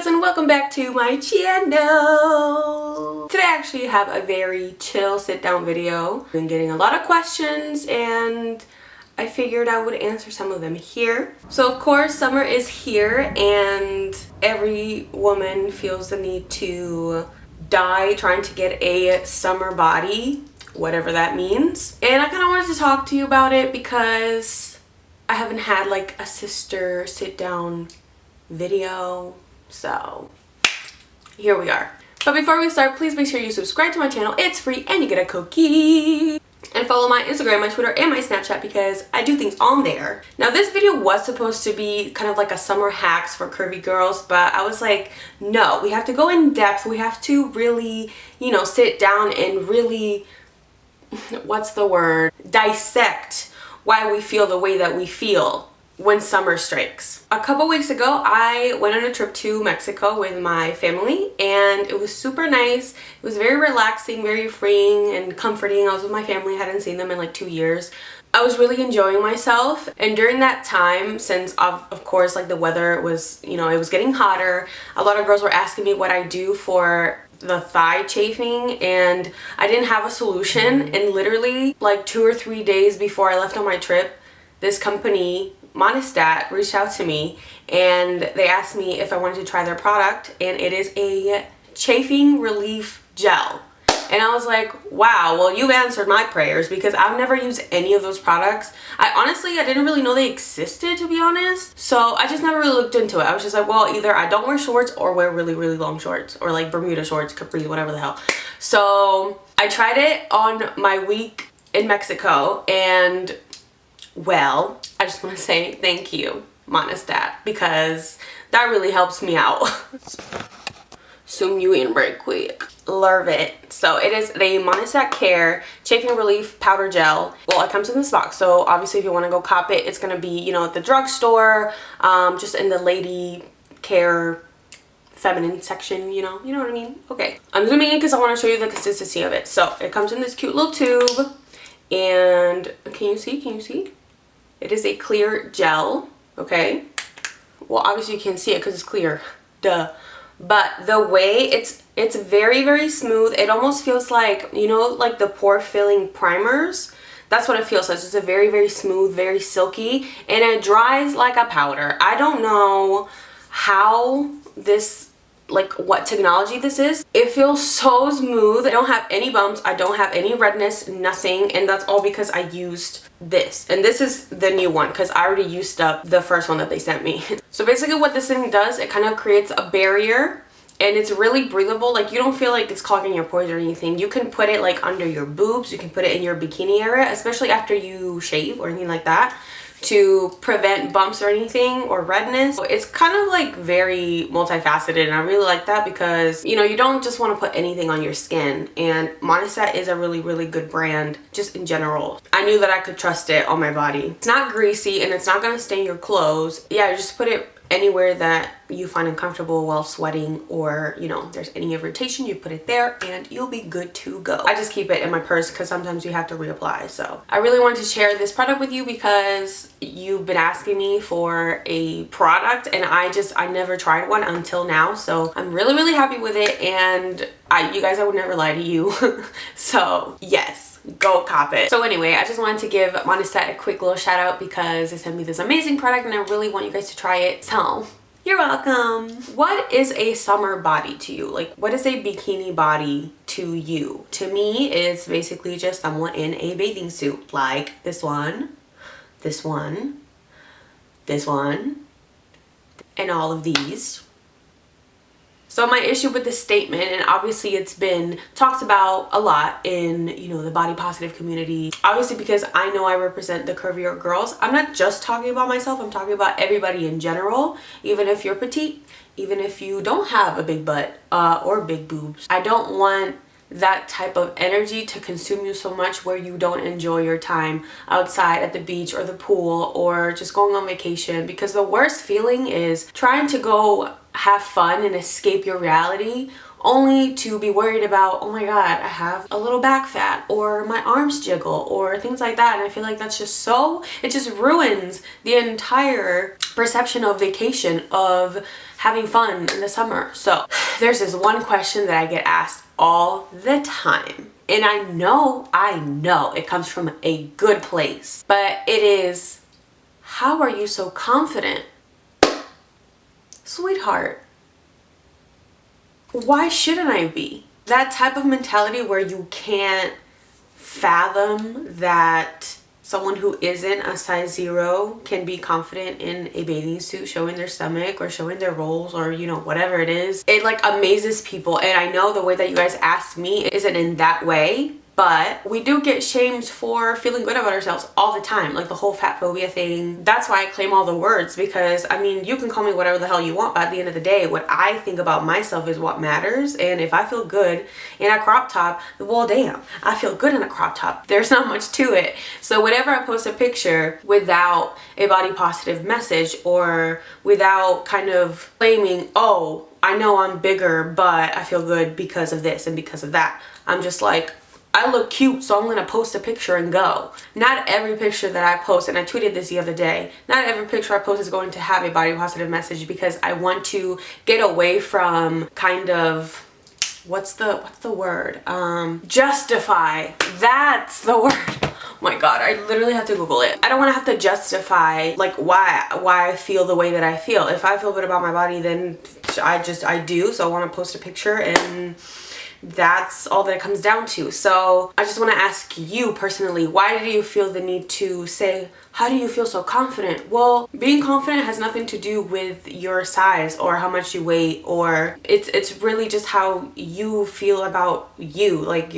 guys, and welcome back to my channel. Today I actually have a very chill sit down video. I've been getting a lot of questions and I figured I would answer some of them here. So of course summer is here and every woman feels the need to die trying to get a summer body, whatever that means. And I kind of wanted to talk to you about it because I haven't had like a sister sit down video, so here we are. But before we start, please make sure you subscribe to my channel. It's free and you get a cookie. And follow my Instagram, my Twitter, and my Snapchat because I do things on there. Now this video was supposed to be kind of like a summer hacks for curvy girls, but I was like, no, we have to go in depth. We have to really, sit down and really, what's the word? Dissect why we feel the way that we feel when summer strikes. A couple weeks ago, I went on a trip to Mexico with my family and it was super nice. It was very relaxing, very freeing and comforting. I was with my family, I hadn't seen them in like 2 years. I was really enjoying myself, and during that time, since of course like the weather was, it was getting hotter, a lot of girls were asking me what I do for the thigh chafing, and I didn't have a solution. And literally like 2 or 3 days before I left on my trip, this company Monistat reached out to me and they asked me if I wanted to try their product, and it is a chafing relief gel. And I was like, wow, well, you've answered my prayers because I've never used any of those products. I didn't really know they existed, to be honest. So I just never really looked into it. I was just like, well, either I don't wear shorts or wear really, really long shorts, or like Bermuda shorts, capris, whatever the hell. So I tried it on my week in Mexico, and well, I just want to say thank you, Monistat, because that really helps me out. Zoom you in right quick. Love it. So it is the Monistat Care Chafing Relief Powder Gel. Well, it comes in this box, so obviously if you want to go cop it, it's going to be, at the drugstore, just in the lady care feminine section, you know what I mean? Okay. I'm zooming in because I want to show you the consistency of it. So it comes in this cute little tube, and can you see? It is a clear gel, okay? Well, obviously you can't see it because it's clear, duh. But the way it's very, very smooth. It almost feels like, like the pore filling primers. That's what it feels like. It's just a very, very smooth, very silky, and it dries like a powder. I don't know how this, like what technology this is. It feels so smooth. I don't have any bumps. I don't have any redness, nothing. And that's all because I used this. And this is the new one because I already used up the first one that they sent me. So basically what this thing does, it kind of creates a barrier, and it's really breathable. Like you don't feel like it's clogging your pores or anything. You can put it like under your boobs. You can put it in your bikini area, especially after you shave or anything like that, to prevent bumps or anything or redness. So it's kind of like very multifaceted, and I really like that because you don't just want to put anything on your skin, and Monistat is a really, really good brand just in general. I knew that I could trust it on my body. It's not greasy and it's not going to stain your clothes. Yeah, just put it anywhere that you find uncomfortable while sweating, or there's any irritation, you put it there and you'll be good to go. I just keep it in my purse because sometimes you have to reapply. So I really wanted to share this product with you because you've been asking me for a product, and I never tried one until now. So I'm really, really happy with it, and you guys, I would never lie to you. So yes, go cop it. So anyway, I just wanted to give Monistat a quick little shout out because they sent me this amazing product and I really want you guys to try it. So you're welcome. What is a summer body to you? Like, what is a bikini body to you? To me, it's basically just someone in a bathing suit, like this one, this one, this one, and all of these. So my issue with this statement, and obviously it's been talked about a lot in, the body positive community, obviously because I know I represent the curvier girls. I'm not just talking about myself, I'm talking about everybody in general, even if you're petite, even if you don't have a big butt or big boobs. I don't want that type of energy to consume you so much where you don't enjoy your time outside at the beach or the pool or just going on vacation, because the worst feeling is trying to go have fun and escape your reality only to be worried about, oh my god, I have a little back fat, or my arms jiggle, or things like that. And I feel like that's just so, it just ruins the entire perception of vacation, of having fun in the summer. So there's this one question that I get asked all the time, and I know it comes from a good place, but it is, how are you so confident? Sweetheart, why shouldn't I be? That type of mentality where you can't fathom that someone who isn't a size 0 can be confident in a bathing suit, showing their stomach or showing their rolls, or you know, whatever it is. It like amazes people. And I know the way that you guys asked me isn't in that way, but we do get shamed for feeling good about ourselves all the time, like the whole fat phobia thing. That's why I claim all the words, because I mean, you can call me whatever the hell you want, but at the end of the day, what I think about myself is what matters. And if I feel good in a crop top, well damn, I feel good in a crop top. There's not much to it. So whenever I post a picture without a body positive message, or without kind of claiming, oh, I know I'm bigger, but I feel good because of this and because of that, I'm just like, I look cute, so I'm gonna post a picture and go. Not every picture that I post, and I tweeted this the other day, not every picture I post is going to have a body positive message, because I want to get away from kind of, what's the word? Justify. That's the word. Oh my god, I literally have to Google it. I don't want to have to justify like why I feel the way that I feel. If I feel good about my body, then I do. So I want to post a picture, and that's all that it comes down to. So I just want to ask you personally, why do you feel the need to say, how do you feel so confident? Well, being confident has nothing to do with your size or how much you weigh, or it's really just how you feel about you, like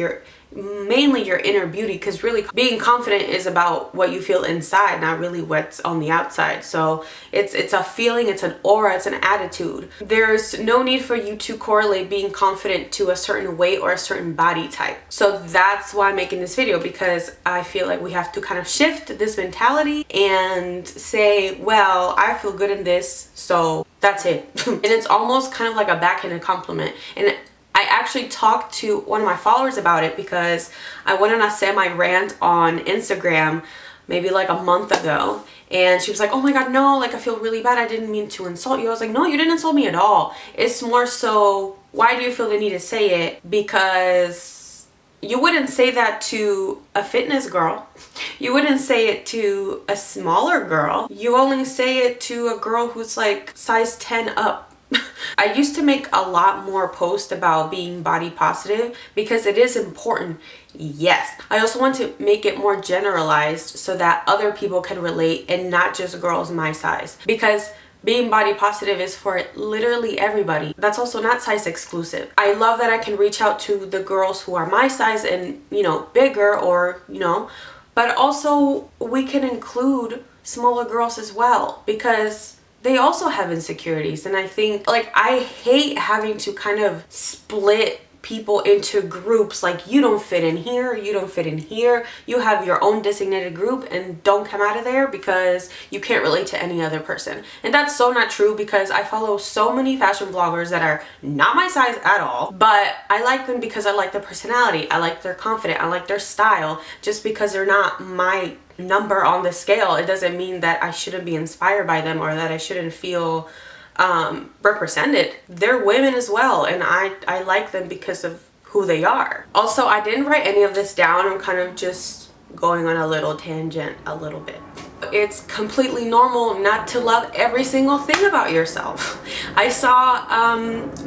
mainly your inner beauty, because really being confident is about what you feel inside, not really what's on the outside. So it's a feeling, it's an aura, it's an attitude. There's no need for you to correlate being confident to a certain weight or a certain body type. So that's why I'm making this video, because I feel like we have to kind of shift this mentality and say, well, I feel good in this, so that's it. And it's almost kind of like a backhanded compliment. And I actually talked to one of my followers about it, because I went on a semi-rant on Instagram maybe like a month ago, and she was like, oh my god, no, like I feel really bad, I didn't mean to insult you. I was like, no, you didn't insult me at all. It's more so, why do you feel the need to say it? Because you wouldn't say that to a fitness girl. You wouldn't say it to a smaller girl. You only say it to a girl who's like size 10 up. I used to make a lot more posts about being body positive, because it is important, yes. I also want to make it more generalized so that other people can relate, and not just girls my size, because being body positive is for literally everybody. That's also not size exclusive. I love that I can reach out to the girls who are my size and, you know, bigger, or, you know, but also we can include smaller girls as well, because they also have insecurities. And I think, like, I hate having to kind of split people into groups, like, you don't fit in here, you don't fit in here, you have your own designated group, and don't come out of there because you can't relate to any other person. And that's so not true, because I follow so many fashion vloggers that are not my size at all, but I like them because I like their personality, I like their confidence, I like their style. Just because they're not my number on the scale, it doesn't mean that I shouldn't be inspired by them, or that I shouldn't feel represented. They're women as well, and I like them because of who they are. Also, I didn't write any of this down. I'm kind of just going on a little tangent a little bit. It's completely normal not to love every single thing about yourself. I saw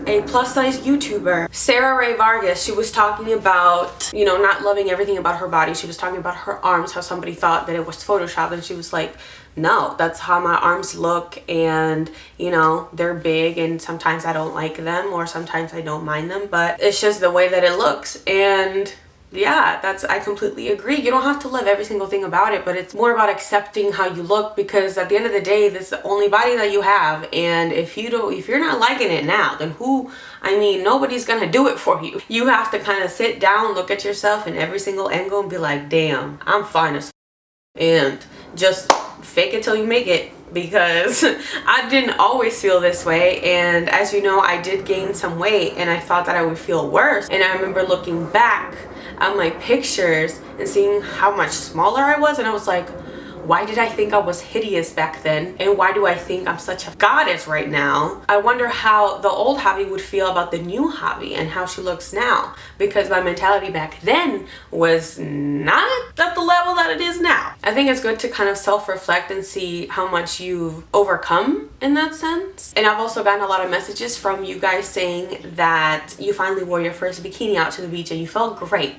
a plus size YouTuber, Sarah Ray Vargas. She was talking about, you know, not loving everything about her body. She was talking about her arms, how somebody thought that it was Photoshop, and she was like, no, that's how my arms look, and you know, they're big, and sometimes I don't like them, or sometimes I don't mind them, but it's just the way that it looks. And yeah, I completely agree. You don't have to love every single thing about it, but it's more about accepting how you look, because at the end of the day, this is the only body that you have. And if you're not liking it now, then nobody's gonna do it for you. You have to kind of sit down, look at yourself in every single angle, and be like, damn, I'm fine as f, and just fake it till you make it. because I didn't always feel this way, and as you know, I did gain some weight and I thought that I would feel worse. And I remember looking back at my pictures and seeing how much smaller I was, and I was like, why did I think I was hideous back then? And why do I think I'm such a goddess right now? I wonder how the old Javi would feel about the new Javi and how she looks now, because my mentality back then was not at the level that it is now. I think it's good to kind of self-reflect and see how much you've overcome in that sense. And I've also gotten a lot of messages from you guys saying that you finally wore your first bikini out to the beach and you felt great.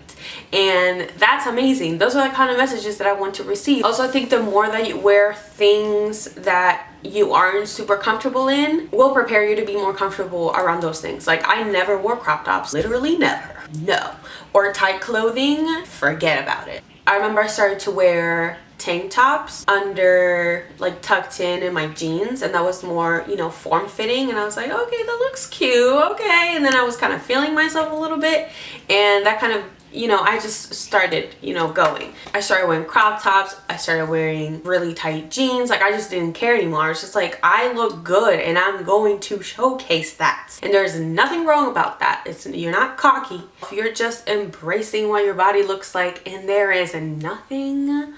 And that's amazing. Those are the kind of messages that I want to receive. Also, I think the more that you wear things that you aren't super comfortable in will prepare you to be more comfortable around those things. Like, I never wore crop tops, literally never, no. Or tight clothing, forget about it. I remember I started to wear tank tops under, like, tucked in my jeans, and that was more, you know, form-fitting, and I was like, okay, that looks cute, okay. And then I was kind of feeling myself a little bit, and that kind of, you know, I just started, you know, going. I started wearing crop tops. I started wearing really tight jeans. Like, I just didn't care anymore. I was just like, I look good and I'm going to showcase that. And there's nothing wrong about that. You're not cocky. You're just embracing what your body looks like, and there is nothing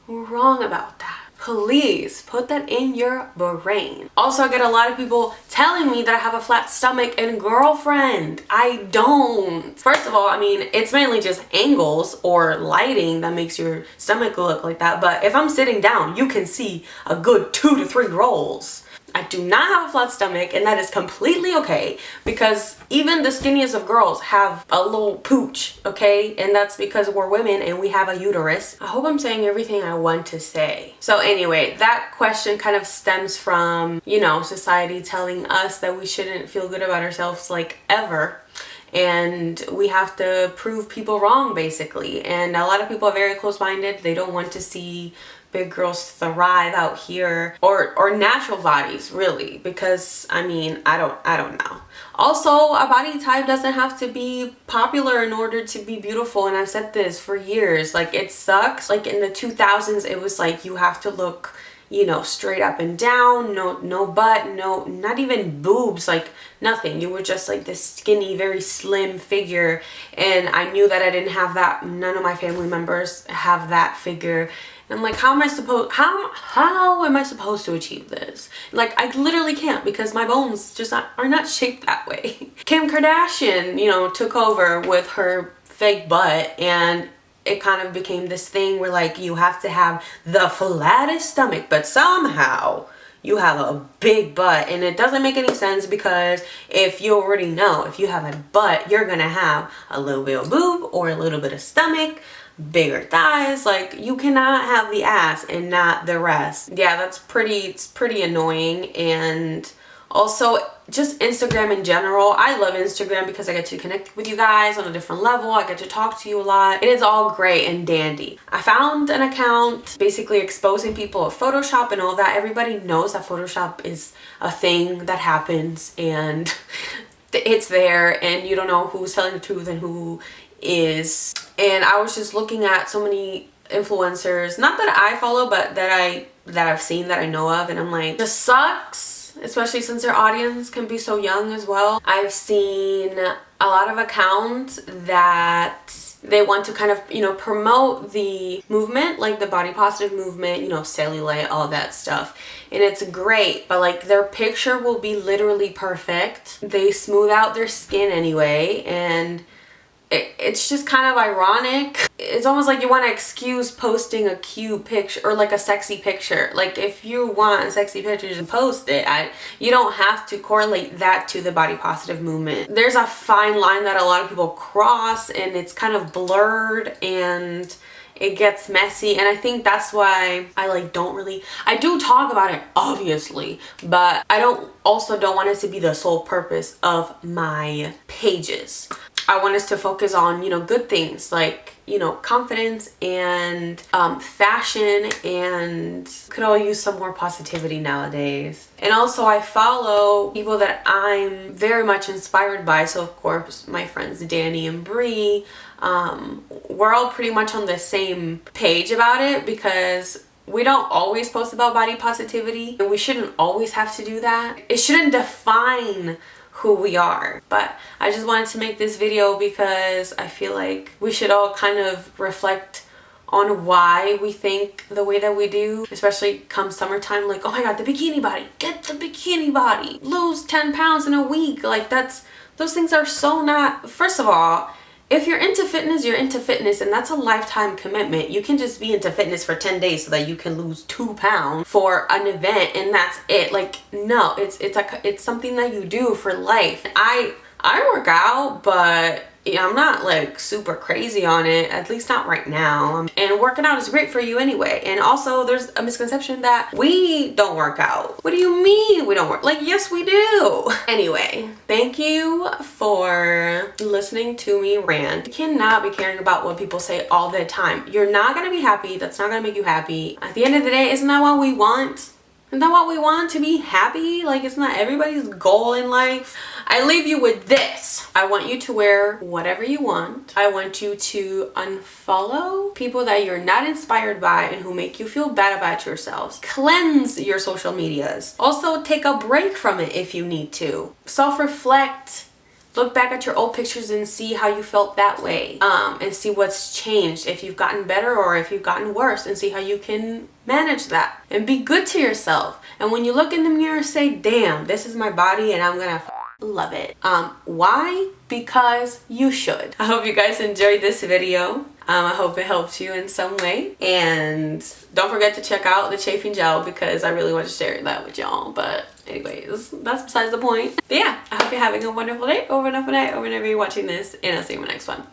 wrong about that. Please put that in your brain. Also, I get a lot of people telling me that I have a flat stomach, and girlfriend, I don't. First of all, I mean, it's mainly just angles or lighting that makes your stomach look like that. But if I'm sitting down, you can see a good 2 to 3 rolls. I do not have a flat stomach, and that is completely okay, because even the skinniest of girls have a little pooch, okay? And that's because we're women and we have a uterus. I hope I'm saying everything I want to say. So anyway, that question kind of stems from, you know, society telling us that we shouldn't feel good about ourselves, like, ever. And we have to prove people wrong, basically. And a lot of people are very close-minded. They don't want to see big girls thrive out here, or natural bodies, really, because I mean, I don't know. Also, a body type doesn't have to be popular in order to be beautiful, and I've said this for years. Like, it sucks. Like, in the 2000s, it was like you have to look, you know, straight up and down, no butt, no, not even boobs, like nothing. You were just like this skinny, very slim figure, and I knew that I didn't have that. None of my family members have that figure. And I'm like, how am I supposed to achieve this? Like, I literally can't, because my bones just are not shaped that way. Kim Kardashian, you know, took over with her fake butt, and it kind of became this thing where, like, you have to have the flattest stomach, but somehow you have a big butt. And it doesn't make any sense, because if you already know, if you have a butt, you're gonna have a little bit of boob or a little bit of stomach, bigger thighs. Like, you cannot have the ass and not the rest. Yeah, it's pretty annoying. And also, just Instagram in general. I love Instagram because I get to connect with you guys on a different level. I get to talk to you a lot. It is all great and dandy. I found an account basically exposing people of Photoshop and all that. Everybody knows that Photoshop is a thing that happens, and it's there, and you don't know who's telling the truth and who is. And I was just looking at so many influencers, not that I follow, but that I've seen, that I know of, and I'm like, this sucks, especially since their audience can be so young as well. I've seen a lot of accounts that they want to kind of, you know, promote the movement, like the body positive movement, you know, cellulite, all that stuff. And it's great, but like, their picture will be literally perfect. They smooth out their skin anyway, and it's just kind of ironic. It's almost like you want to excuse posting a cute picture or like a sexy picture. Like, if you want a sexy picture, just post it. You don't have to correlate that to the body positive movement. There's a fine line that a lot of people cross, and it's kind of blurred, and it gets messy. And I think that's why I I do talk about it, obviously, but I don't want it to be the sole purpose of my pages. I want us to focus on, you know, good things like, you know, confidence and fashion, and could all use some more positivity nowadays. And also, I follow people that I'm very much inspired by. So of course, my friends Danny and Bree, we're all pretty much on the same page about it, because we don't always post about body positivity, and we shouldn't always have to do that. It shouldn't define who we are. But I just wanted to make this video because I feel like we should all kind of reflect on why we think the way that we do, especially come summertime. Like, oh my god, the bikini body, get the bikini body, lose 10 pounds in a week. Like, those things are so not, first of all, if you're into fitness, you're into fitness, and that's a lifetime commitment. You can just be into fitness for 10 days so that you can lose 2 pounds for an event, and that's it. Like, no, it's something that you do for life. I work out, but yeah, I'm not like super crazy on it, at least not right now. And working out is great for you anyway. And also there's a misconception that we don't work out. What do you mean we don't work? Like, yes, we do. Anyway, thank you for listening to me rant. You cannot be caring about what people say all the time. You're not gonna be happy. That's not gonna make you happy. At the end of the day, isn't that what we want? Isn't that what we want, to be happy? Like, it's not everybody's goal in life. I leave you with this. I want you to wear whatever you want. I want you to unfollow people that you're not inspired by and who make you feel bad about yourselves. Cleanse your social medias. Also, take a break from it if you need to. Self-reflect. Look back at your old pictures and see how you felt that way, and see what's changed, if you've gotten better or if you've gotten worse, and see how you can manage that. And be good to yourself. And when you look in the mirror, say, damn, this is my body and I'm gonna love it. Why? Because you should. I hope you guys enjoyed this video. I hope it helped you in some way. And don't forget to check out the chafing gel because I really want to share that with y'all. But anyways, that's besides the point. But yeah, I hope you're having a wonderful day or wonderful night or whenever you're watching this, and I'll see you in my next one.